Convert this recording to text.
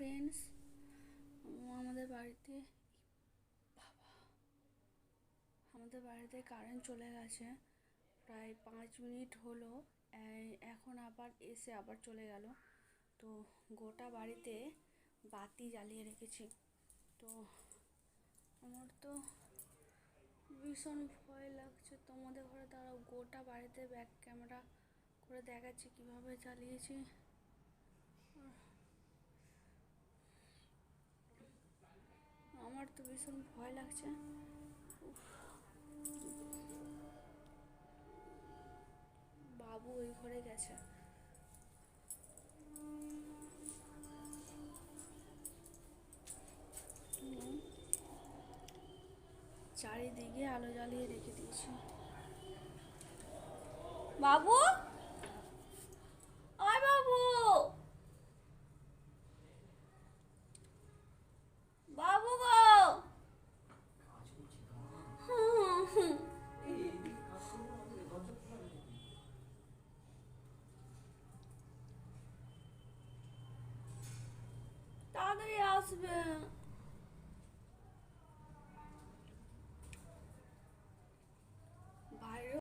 Friends, আমাদের বাড়িতে আমাদের বাড়িতে কারেন্ট চলে গেছে। প্রায় 5 মিনিট হলো। এখন আবার এসে আবার চলে গেল। তো গোটা বাড়িতে বাতি জ্বালিয়ে রেখেছি। তো আমার তো ভীষণ ভয় লাগছে। তোমাদের ঘরে তারাও গোটা বাড়িতে ব্যাক ক্যামেরা করে দেখাচ্ছি কীভাবে জ্বালিয়েছি। আমার তো ভীষণ ভয় লাগছে। বাবু ওই ঘরে গেছে। চারিদিকে আলো জ্বালিয়ে রেখে দিয়েছি। বাবু, ওই বাবু, বাবু গো। তাড়াতাড়ি আসবে।